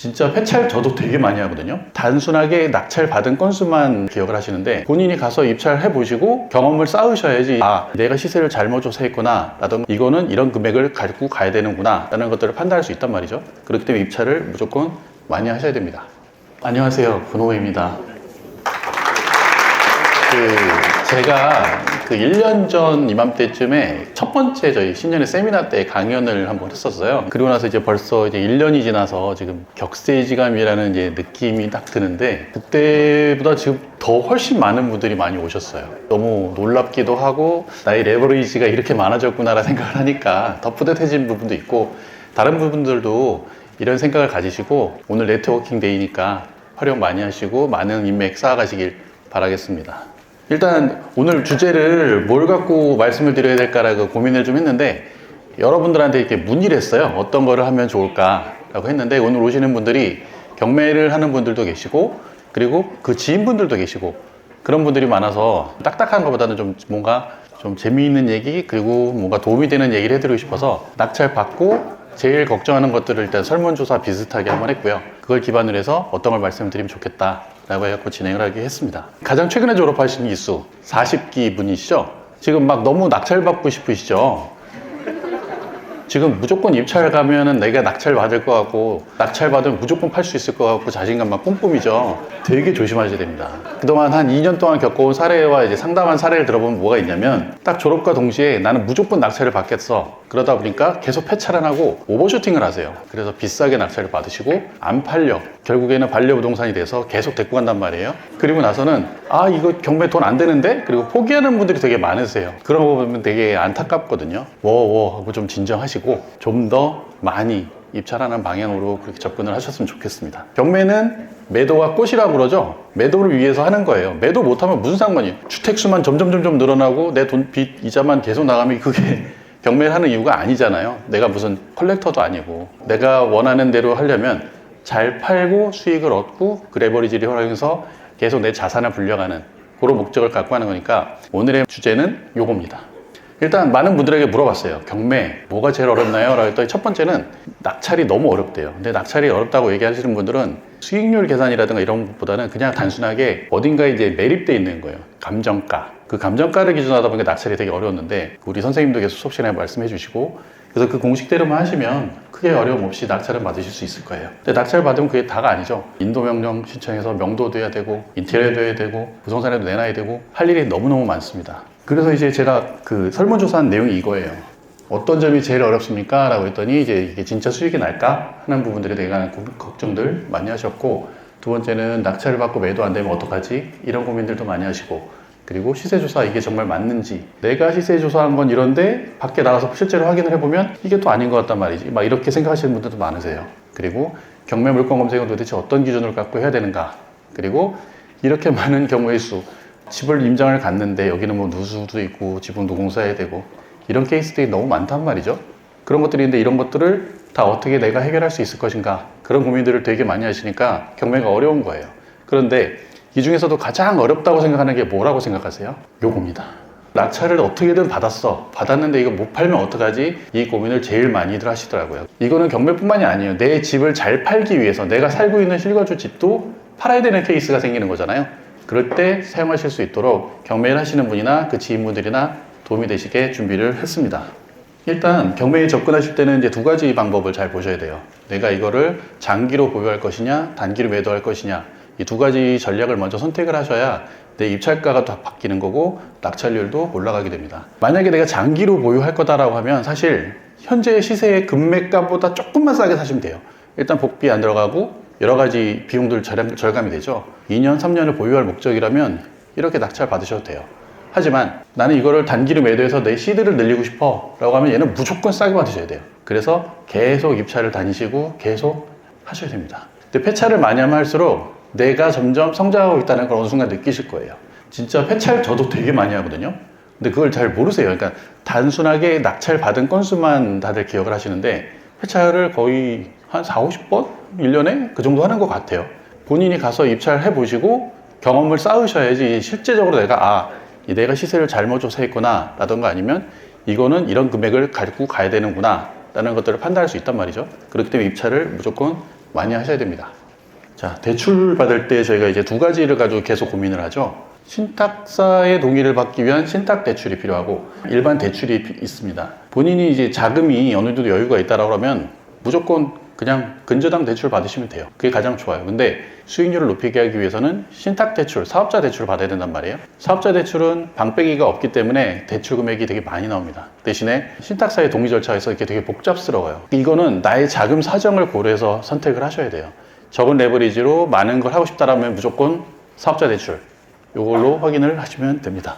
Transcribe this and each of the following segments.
진짜 회차를 저도 되게 많이 하거든요. 단순하게 낙찰 받은 건수만 기억을 하시는데 본인이 가서 입찰을 해보시고 경험을 쌓으셔야지 아 내가 시세를 잘못 조사했구나 라든가 이거는 이런 금액을 가지고 가야 되는구나 라는 것들을 판단할 수 있단 말이죠. 그렇기 때문에 입찰을 무조건 많이 하셔야 됩니다. 안녕하세요, 분호입니다. 제가 1년 전 이맘때쯤에 첫 번째 저희 신년의 세미나 때 강연을 한번 했었어요. 그리고 나서 이제 벌써 이제 1년이 지나서 지금 격세지감이라는 이제 느낌이 딱 드는데 그때보다 지금 더 훨씬 많은 분들이 많이 오셨어요. 너무 놀랍기도 하고 나의 레버리지가 이렇게 많아졌구나라는 생각을 하니까 더 뿌듯해진 부분도 있고 다른 부분들도 이런 생각을 가지시고 오늘 네트워킹 데이니까 활용 많이 하시고 많은 인맥 쌓아가시길 바라겠습니다. 일단 오늘 주제를 뭘 갖고 말씀을 드려야 될까라고 고민을 좀 했는데 여러분들한테 이렇게 문의를 했어요. 어떤 거를 하면 좋을까라고 했는데 오늘 오시는 분들이 경매를 하는 분들도 계시고 그리고 그 지인분들도 계시고 그런 분들이 많아서 딱딱한 것보다는 좀 뭔가 좀 재미있는 얘기 그리고 뭔가 도움이 되는 얘기를 해드리고 싶어서 낙찰 받고 제일 걱정하는 것들을 일단 설문조사 비슷하게 한번 했고요. 그걸 기반으로 해서 어떤 걸 말씀드리면 좋겠다 라고 해갖고 진행을 하게 했습니다. 가장 최근에 졸업하신 기수 40기 분이시죠? 지금 막 너무 낙찰 받고 싶으시죠? 지금 무조건 입찰 가면은 내가 낙찰 받을 것 같고 낙찰 받으면 무조건 팔 수 있을 것 같고 자신감만 뿜뿜이죠. 되게 조심하셔야 됩니다. 그동안 한 2년 동안 겪어온 사례와 이제 상담한 사례를 들어보면 뭐가 있냐면 딱 졸업과 동시에 나는 무조건 낙찰을 받겠어. 그러다 보니까 계속 폐차를 하고 오버슈팅을 하세요. 그래서 비싸게 낙찰을 받으시고 안 팔려. 결국에는 반려부동산이 돼서 계속 데리고 간단 말이에요. 그리고 나서는 아 이거 경매 돈 안 되는데? 그리고 포기하는 분들이 되게 많으세요. 그런 거 보면 되게 안타깝거든요. 워워 하고 좀 진정하시고 좀 더 많이 입찰하는 방향으로 그렇게 접근을 하셨으면 좋겠습니다. 경매는 매도가 꽃이라고 그러죠. 매도를 위해서 하는 거예요. 매도 못하면 무슨 상관이에요. 주택수만 점점 늘어나고 내 돈 빚 이자만 계속 나가면 그게 경매를 하는 이유가 아니잖아요. 내가 무슨 컬렉터도 아니고 내가 원하는 대로 하려면 잘 팔고 수익을 얻고 그 레버리지를 활용해서 계속 내 자산을 불려가는 그런 목적을 갖고 하는 거니까 오늘의 주제는 요겁니다. 일단 많은 분들에게 물어봤어요. 경매 뭐가 제일 어렵나요? 라고 했더니 첫 번째는 낙찰이 너무 어렵대요. 근데 낙찰이 어렵다고 얘기하시는 분들은 수익률 계산이라든가 이런 것보다는 그냥 단순하게 어딘가에 이제 매립되어 있는 거예요. 감정가. 그 감정가를 기준으로 하다 보니까 낙찰이 되게 어려웠는데 우리 선생님도 계속 수업 시간에 말씀해 주시고 그래서 그 공식대로만 하시면 크게 어려움 없이 낙찰을 받으실 수 있을 거예요. 근데 낙찰 받으면 그게 다가 아니죠. 인도명령 신청해서 명도도 해야 되고 인테리어도 해야 되고 부동산에도 내놔야 되고 할 일이 너무너무 많습니다. 그래서 이제 제가 그 설문조사한 내용이 이거예요. 어떤 점이 제일 어렵습니까? 라고 했더니 이제 이게 진짜 수익이 날까? 하는 부분들에 대한 걱정들 많이 하셨고 두 번째는 낙찰을 받고 매도 안 되면 어떡하지? 이런 고민들도 많이 하시고 그리고 시세조사 이게 정말 맞는지 내가 시세조사한 건 이런데 밖에 나가서 실제로 확인을 해보면 이게 또 아닌 것 같단 말이지 막 이렇게 생각하시는 분들도 많으세요. 그리고 경매 물건 검색은 도대체 어떤 기준을 갖고 해야 되는가 그리고 이렇게 많은 경우의 수 집을 임장을 갔는데 여기는 뭐 누수도 있고 지붕 노공사해야 되고 이런 케이스들이 너무 많단 말이죠. 그런 것들이 있는데 이런 것들을 다 어떻게 내가 해결할 수 있을 것인가 그런 고민들을 되게 많이 하시니까 경매가 어려운 거예요. 그런데 이 중에서도 가장 어렵다고 생각하는 게 뭐라고 생각하세요? 요겁니다. 낙찰을 어떻게든 받았는데 이거 못 팔면 어떡하지? 이 고민을 제일 많이들 하시더라고요. 이거는 경매뿐만이 아니에요. 내 집을 잘 팔기 위해서 내가 살고 있는 실거주 집도 팔아야 되는 케이스가 생기는 거잖아요. 그럴 때 사용하실 수 있도록 경매를 하시는 분이나 그 지인분들이나 도움이 되시게 준비를 했습니다. 일단 경매에 접근하실 때는 이제 두 가지 방법을 잘 보셔야 돼요. 내가 이거를 장기로 보유할 것이냐 단기로 매도할 것이냐 이 두 가지 전략을 먼저 선택을 하셔야 내 입찰가가 다 바뀌는 거고 낙찰률도 올라가게 됩니다. 만약에 내가 장기로 보유할 거다라고 하면 사실 현재 시세의 금매가보다 조금만 싸게 사시면 돼요. 일단 복비 안 들어가고 여러 가지 비용들 절감이 되죠. 2년, 3년을 보유할 목적이라면 이렇게 낙찰 받으셔도 돼요. 하지만 나는 이거를 단기로 매도해서 내 시드를 늘리고 싶어 라고 하면 얘는 무조건 싸게 받으셔야 돼요. 그래서 계속 입찰을 다니시고 계속 하셔야 됩니다. 근데 폐차를 많이 하면 할수록 내가 점점 성장하고 있다는 걸 어느 순간 느끼실 거예요. 진짜 폐차를 저도 되게 많이 하거든요. 근데 그걸 잘 모르세요. 그러니까 단순하게 낙찰 받은 건수만 다들 기억을 하시는데 폐차를 거의 한 40-50번? 1년에 그 정도 하는 것 같아요. 본인이 가서 입찰을 해보시고 경험을 쌓으셔야지 실제적으로 내가 시세를 잘못 조사했구나 라던가 아니면 이거는 이런 금액을 가지고 가야 되는구나 라는 것들을 판단할 수 있단 말이죠. 그렇기 때문에 입찰을 무조건 많이 하셔야 됩니다. 자, 대출 받을 때 저희가 이제 두 가지를 가지고 계속 고민을 하죠. 신탁사의 동의를 받기 위한 신탁 대출이 필요하고 일반 대출이 있습니다. 본인이 이제 자금이 어느 정도 여유가 있다라고 하면 무조건 그냥 근저당 대출 받으시면 돼요. 그게 가장 좋아요. 근데 수익률을 높이게 하기 위해서는 신탁 대출, 사업자 대출을 받아야 된단 말이에요. 사업자 대출은 방빼기가 없기 때문에 대출 금액이 되게 많이 나옵니다. 대신에 신탁사의 동의 절차에서 이렇게 되게 복잡스러워요. 이거는 나의 자금 사정을 고려해서 선택을 하셔야 돼요. 적은 레버리지로 많은 걸 하고 싶다라면 무조건 사업자 대출, 이걸로 확인을 하시면 됩니다.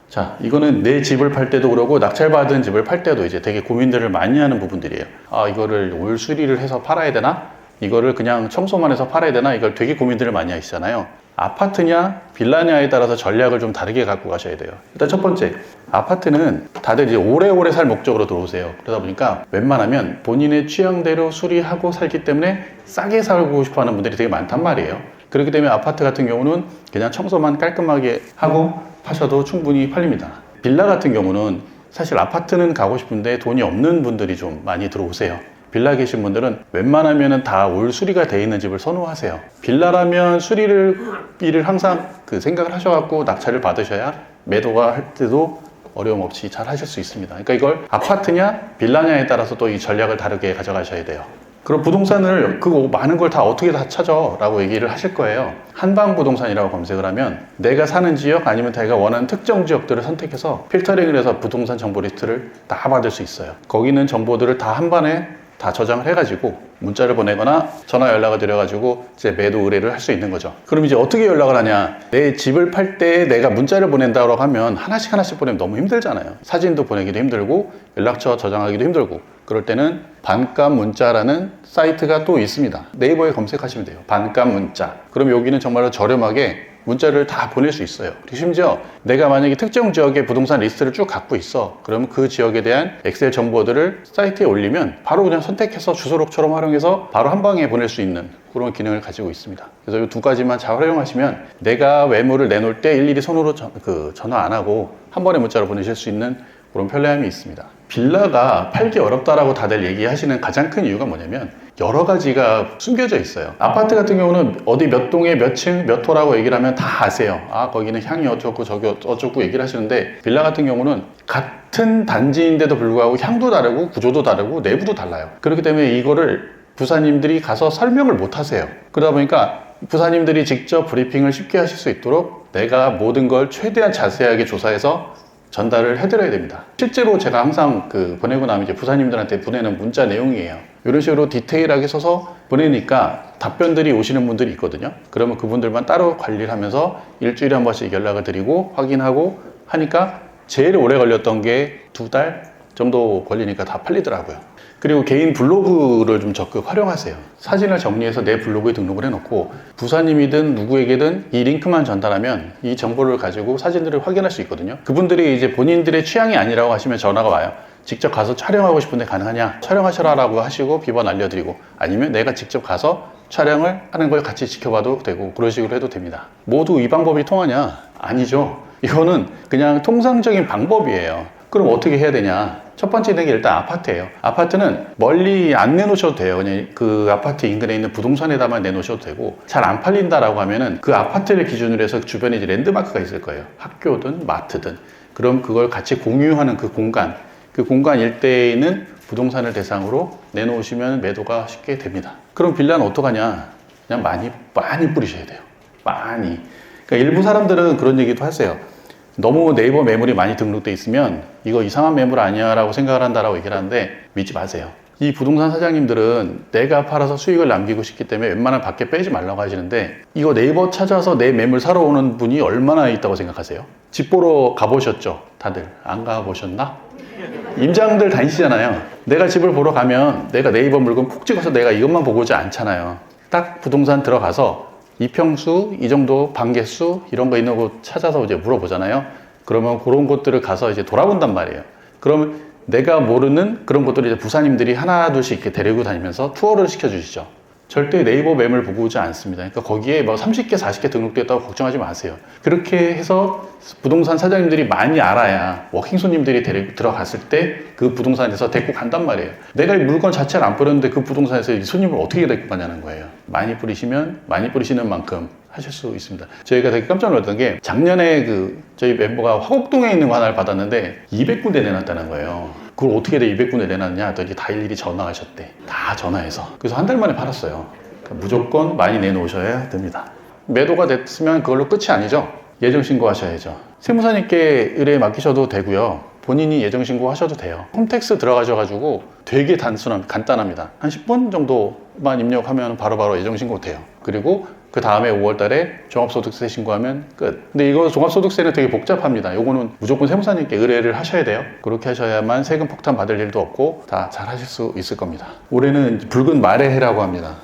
자, 이거는 내 집을 팔 때도 그러고 낙찰받은 집을 팔 때도 이제 되게 고민들을 많이 하는 부분들이에요. 아, 이거를 올 수리를 해서 팔아야 되나? 이거를 그냥 청소만 해서 팔아야 되나? 이걸 되게 고민들을 많이 하시잖아요. 아파트냐 빌라냐에 따라서 전략을 좀 다르게 갖고 가셔야 돼요. 일단 첫 번째, 아파트는 다들 이제 오래오래 살 목적으로 들어오세요. 그러다 보니까 웬만하면 본인의 취향대로 수리하고 살기 때문에 싸게 살고 싶어 하는 분들이 되게 많단 말이에요. 그렇기 때문에 아파트 같은 경우는 그냥 청소만 깔끔하게 하고 파셔도 충분히 팔립니다. 빌라 같은 경우는 사실 아파트는 가고 싶은데 돈이 없는 분들이 좀 많이 들어오세요. 빌라 계신 분들은 웬만하면 다 올 수리가 돼 있는 집을 선호하세요. 빌라라면 수리를 항상 그 생각을 하셔갖고 낙찰을 받으셔야 매도가 할 때도 어려움 없이 잘 하실 수 있습니다. 그러니까 이걸 아파트냐 빌라냐에 따라서 또 이 전략을 다르게 가져가셔야 돼요. 그럼 부동산을 그거 많은 걸 다 어떻게 다 찾아? 라고 얘기를 하실 거예요. 한방부동산이라고 검색을 하면 내가 사는 지역 아니면 내가 원하는 특정 지역들을 선택해서 필터링을 해서 부동산 정보 리스트를 다 받을 수 있어요. 거기 있는 정보들을 다 한 번에 다 저장을 해가지고 문자를 보내거나 전화 연락을 드려가지고 이제 매도 의뢰를 할 수 있는 거죠. 그럼 이제 어떻게 연락을 하냐? 내 집을 팔 때 내가 문자를 보낸다고 하면 하나씩 보내면 너무 힘들잖아요. 사진도 보내기도 힘들고 연락처 저장하기도 힘들고 그럴 때는 반값 문자라는 사이트가 또 있습니다. 네이버에 검색하시면 돼요. 반값 문자. 그럼 여기는 정말로 저렴하게 문자를 다 보낼 수 있어요. 그리고 심지어 내가 만약에 특정 지역의 부동산 리스트를 쭉 갖고 있어. 그러면 그 지역에 대한 엑셀 정보들을 사이트에 올리면 바로 그냥 선택해서 주소록처럼 활용해서 바로 한 방에 보낼 수 있는 그런 기능을 가지고 있습니다. 그래서 이 두 가지만 잘 활용하시면 내가 매물을 내놓을 때 일일이 손으로 전화 안 하고 한 번에 문자로 보내실 수 있는 그런 편리함이 있습니다. 빌라가 팔기 어렵다라고 다들 얘기하시는 가장 큰 이유가 뭐냐면 여러 가지가 숨겨져 있어요. 아파트 같은 경우는 어디 몇 동에 몇 층, 몇 호라고 얘기를 하면 다 아세요. 아, 거기는 향이 어쩌고 저기 어쩌고 얘기를 하시는데 빌라 같은 경우는 같은 단지인데도 불구하고 향도 다르고 구조도 다르고 내부도 달라요. 그렇기 때문에 이거를 부사님들이 가서 설명을 못 하세요. 그러다 보니까 부사님들이 직접 브리핑을 쉽게 하실 수 있도록 내가 모든 걸 최대한 자세하게 조사해서 전달을 해드려야 됩니다. 실제로 제가 항상 보내고 나면 이제 부사님들한테 보내는 문자 내용이에요. 이런 식으로 디테일하게 써서 보내니까 답변들이 오시는 분들이 있거든요. 그러면 그분들만 따로 관리를 하면서 일주일에 한 번씩 연락을 드리고 확인하고 하니까 제일 오래 걸렸던 게 2달 정도 걸리니까 다 팔리더라고요. 그리고 개인 블로그를 좀 적극 활용하세요. 사진을 정리해서 내 블로그에 등록을 해놓고 부사님이든 누구에게든 이 링크만 전달하면 이 정보를 가지고 사진들을 확인할 수 있거든요. 그분들이 이제 본인들의 취향이 아니라고 하시면 전화가 와요. 직접 가서 촬영하고 싶은데 가능하냐? 촬영하셔라 라고 하시고 비번 알려드리고 아니면 내가 직접 가서 촬영을 하는 걸 같이 지켜봐도 되고 그런 식으로 해도 됩니다. 모두 이 방법이 통하냐? 아니죠. 이거는 그냥 통상적인 방법이에요. 그럼 어떻게 해야 되냐? 첫 번째 게 일단 아파트예요. 아파트는 멀리 안 내놓으셔도 돼요. 그냥 그 아파트 인근에 있는 부동산에다만 내놓으셔도 되고 잘 안 팔린다라고 하면은 그 아파트를 기준으로 해서 주변에 이제 랜드마크가 있을 거예요. 학교든 마트든. 그럼 그걸 같이 공유하는 그 공간 일대에 있는 부동산을 대상으로 내놓으시면 매도가 쉽게 됩니다. 그럼 빌라는 어떡하냐? 그냥 많이 뿌리셔야 돼요. 많이. 그러니까 일부 사람들은 그런 얘기도 하세요. 너무 네이버 매물이 많이 등록돼 있으면 이거 이상한 매물 아니야 라고 생각을 한다라고 얘기를 하는데 믿지 마세요. 이 부동산 사장님들은 내가 팔아서 수익을 남기고 싶기 때문에 웬만하면 밖에 빼지 말라고 하시는데 이거 네이버 찾아서 내 매물 사러 오는 분이 얼마나 있다고 생각하세요? 집 보러 가보셨죠? 다들 안 가보셨나? 임장들 다니시잖아요. 내가 집을 보러 가면 내가 네이버 물건 푹 찍어서 내가 이것만 보고 오지 않잖아요. 딱 부동산 들어가서 이평수, 이 정도 반개수 이런 거 있는 곳 찾아서 이제 물어보잖아요. 그러면 그런 곳들을 가서 이제 돌아본단 말이에요. 그러면 내가 모르는 그런 곳들을 이제 부사님들이 하나 둘씩 이렇게 데리고 다니면서 투어를 시켜주시죠. 절대 네이버 매물 보고 오지 않습니다. 그러니까 거기에 뭐 30개, 40개 등록되었다고 걱정하지 마세요. 그렇게 해서 부동산 사장님들이 많이 알아야 워킹 손님들이 들어갔을 때 그 부동산에서 데리고 간단 말이에요. 내가 이 물건 자체를 안 뿌렸는데 그 부동산에서 이 손님을 어떻게 데리고 가냐는 거예요. 많이 뿌리시면 많이 뿌리시는 만큼 하실 수 있습니다. 저희가 되게 깜짝 놀랐던 게 작년에 저희 멤버가 화곡동에 있는 거 하나를 받았는데 200군데 내놨다는 거예요. 그걸 어떻게 200군데 내놨냐 했더니 다 일일이 전화하셨대. 다 전화해서. 그래서 한 달 만에 팔았어요. 그러니까 무조건 많이 내놓으셔야 됩니다. 매도가 됐으면 그걸로 끝이 아니죠. 예정신고 하셔야죠. 세무사님께 의뢰 맡기셔도 되고요. 본인이 예정신고 하셔도 돼요. 홈택스 들어가셔가지고 되게 간단합니다. 한 10분 정도만 입력하면 바로바로 예정신고 돼요. 그리고 그 다음에 5월 달에 종합소득세 신고하면 끝. 근데 이거 종합소득세는 되게 복잡합니다. 요거는 무조건 세무사님께 의뢰를 하셔야 돼요. 그렇게 하셔야만 세금 폭탄 받을 일도 없고 다 잘 하실 수 있을 겁니다. 올해는 붉은 말의 해라고 합니다.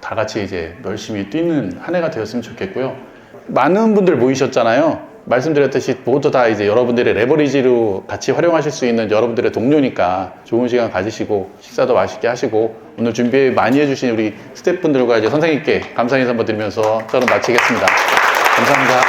다 같이 이제 열심히 뛰는 한 해가 되었으면 좋겠고요. 많은 분들 모이셨잖아요. 말씀드렸듯이 모두 다 이제 여러분들의 레버리지로 같이 활용하실 수 있는 여러분들의 동료니까 좋은 시간 가지시고 식사도 맛있게 하시고 오늘 준비 많이 해주신 우리 스태프분들과 이제 선생님께 감사 인사 한번 드리면서 저는 마치겠습니다. 감사합니다.